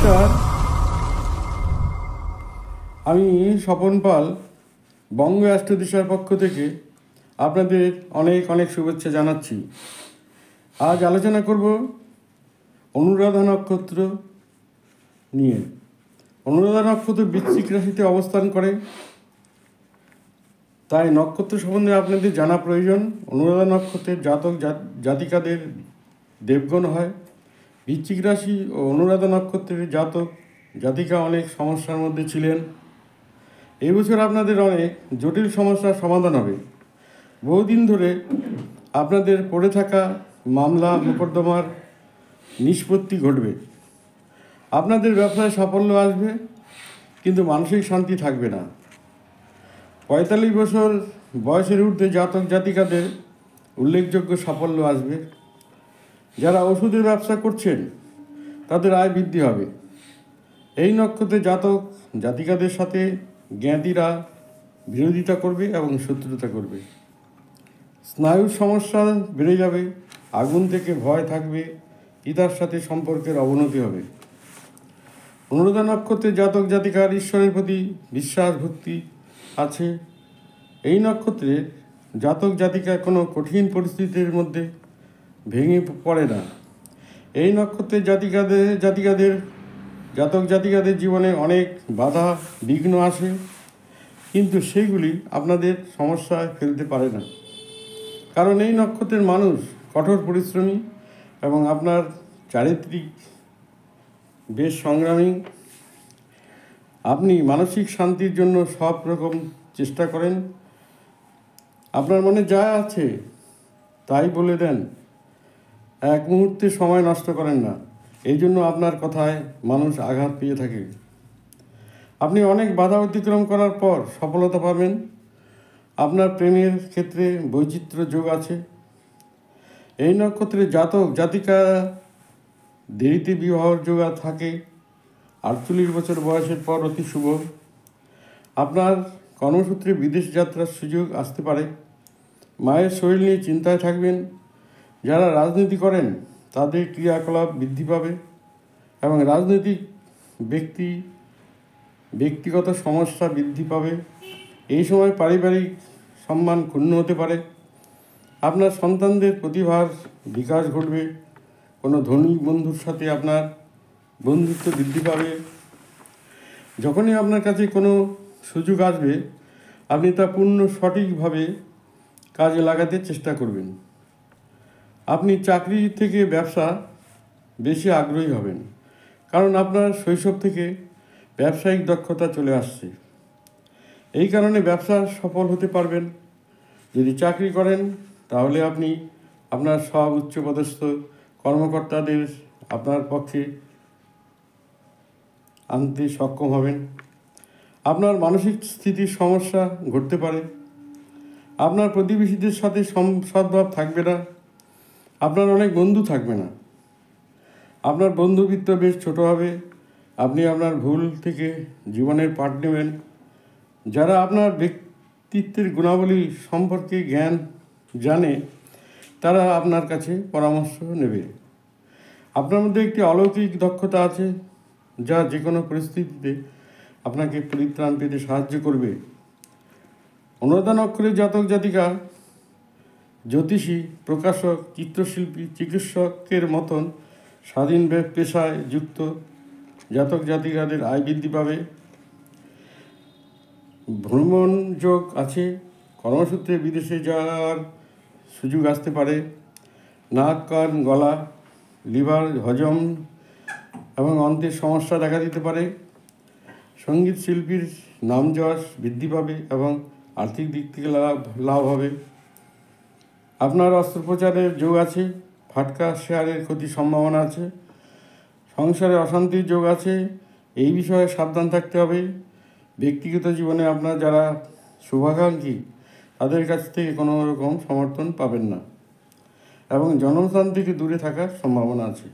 নমস্কার, আমি স্বপন পাল বঙ্গ অ্যাস্ট্রোদিশার পক্ষ থেকে আপনাদের অনেক অনেক শুভেচ্ছা জানাচ্ছি। আজ আলোচনা করব অনুরাধা নক্ষত্র নিয়ে। অনুরাধা নক্ষত্র বৃশ্চিক রাশিতে অবস্থান করে, তাই নক্ষত্র সম্বন্ধে আপনাদের জানা প্রয়োজন। অনুরাধা নক্ষত্রের জাতক জাতিকাদের দেবগণ হয়। বৃশ্চিক রাশি ও অনুরাধা নক্ষত্রের জাতক জাতিকা অনেক সমস্যার মধ্যে ছিলেন। এই বছর আপনাদের অনেক জটিল সমস্যার সমাধান হবে। বহুদিন ধরে আপনাদের পড়ে থাকা মামলা মোকদ্দমার নিষ্পত্তি ঘটবে। আপনাদের ব্যবসায় সাফল্য আসবে, কিন্তু মানসিক শান্তি থাকবে না। 45 বছর বয়সের ঊর্ধ্বে জাতক জাতিকাদের উল্লেখযোগ্য সাফল্য আসবে। যারা ওষুধের ব্যবসা করছেন তাদের আয় বৃদ্ধি হবে। এই নক্ষত্রের জাতক জাতিকাদের সাথে জ্ঞাতিরা বিরোধিতা করবে এবং শত্রুতা করবে। স্নায়ুর সমস্যা বেড়ে যাবে, আগুন থেকে ভয় থাকবে, পিতার সাথে সম্পর্কের অবনতি হবে। অনুরাধা নক্ষত্রের জাতক জাতিকার ঈশ্বরের প্রতি বিশ্বাস ভক্তি আছে। এই নক্ষত্রে জাতক জাতিকা কোনো কঠিন পরিস্থিতির মধ্যে ভেঙে পড়ে না। এই নক্ষত্রের জাতক জাতিকাদের জীবনে অনেক বাধা বিঘ্ন আসে, কিন্তু সেইগুলি আপনাদের সমস্যায় ফেলতে পারে না। কারণ এই নক্ষত্রের মানুষ কঠোর পরিশ্রমী এবং আপনার চারিত্রিক বেশ সংগ্রামী। আপনি মানসিক শান্তির জন্য সব রকম চেষ্টা করেন। আপনার মনে যা আছে তাই বলে দেন, এক মুহূর্তে সময় নষ্ট করেন না। এই জন্য আপনার কথায় মানুষ আঘাত পেয়ে থাকে। আপনি অনেক বাধা অতিক্রম করার পর সফলতা পাবেন। আপনার প্রেমের ক্ষেত্রে বৈচিত্র্য যোগ আছে। এই নক্ষত্রের জাতক জাতিকা দেরিতে বিবাহের যোগ থাকে। 48 বছর বয়সের পর অতি শুভ। আপনার কর্মসূত্রে বিদেশ যাত্রার সুযোগ আসতে পারে। মায়ের শরীর নিয়ে চিন্তায় থাকবেন। যারা রাজনীতি করেন তাদের ক্রিয়াকলাপ বৃদ্ধি পাবে এবং রাজনৈতিক ব্যক্তিগত সমস্যা বৃদ্ধি পাবে। এই সময় পারিবারিক সম্মান ক্ষুণ্ণ হতে পারে। আপনার সন্তানদের প্রতিভার বিকাশ ঘটবে। কোনো ধনী বন্ধুর সাথে আপনার বন্ধুত্ব বৃদ্ধি পাবে। যখনই আপনার কাছে কোনো সুযোগ আসবে, আপনি তা সঠিকভাবে কাজে লাগাতে চেষ্টা করবেন। আপনি চাকরি থেকে ব্যবসা বেশি আগ্রহী হবেন, কারণ আপনার শৈশব থেকে ব্যবসায়িক দক্ষতা চলে আসছে। এই কারণে ব্যবসা সফল হতে পারবেন। যদি চাকরি করেন তাহলে আপনি আপনার সব উচ্চপদস্থ কর্মকর্তাদের আপনার পক্ষে আনতে সক্ষম হবেন। আপনার মানসিক স্থিতির সমস্যা ঘটতে পারে। আপনার প্রতিবেশীদের সাথে সদ্ভাব থাকবে না। আপনার অনেক বন্ধু থাকবে না। আপনার বন্ধুবৃত্ত বেশ ছোট হবে। আপনি আপনার ভুল থেকে জীবনের পাঠ নেবেন। যারা আপনার ব্যক্তিত্বের গুণাবলী সম্পর্কে জ্ঞান জানে তারা আপনার কাছে পরামর্শ নেবে। আপনার মধ্যে একটি অলৌকিক দক্ষতা আছে যা যে কোনো পরিস্থিতিতে আপনাকে পরিত্রাণ পেতে সাহায্য করবে। অনুরাধা নক্ষত্রের জাতক জাতিকা জ্যোতিষী, প্রকাশক, চিত্রশিল্পী, চিকিৎসকের মতন স্বাধীন পেশায় যুক্ত জাতক জাতিকাদের আয় বৃদ্ধি পাবে। ভ্রমণ যোগ আছে। কর্মসূত্রে বিদেশে যাওয়ার সুযোগ আসতে পারে। নাক, কান, গলা, লিভার, হজম এবং অন্ত্রের সমস্যা দেখা দিতে পারে। সঙ্গীত শিল্পীর নাম যশ বৃদ্ধি পাবে এবং আর্থিক দিক থেকে লাভ হবে। আপনার অস্ত্রোপচারের যোগ আছে। ফাটকা শেয়ারের ক্ষতির সম্ভাবনা আছে। সংসারে অশান্তির যোগ আছে। এই বিষয়ে সাবধান থাকতে হবে। ব্যক্তিগত জীবনে আপনার যারা শুভাকাঙ্ক্ষী তাদের কাছ থেকে কোনো রকম সমর্থন পাবেন না এবং জন্মস্থান থেকে দূরে থাকার সম্ভাবনা আছে।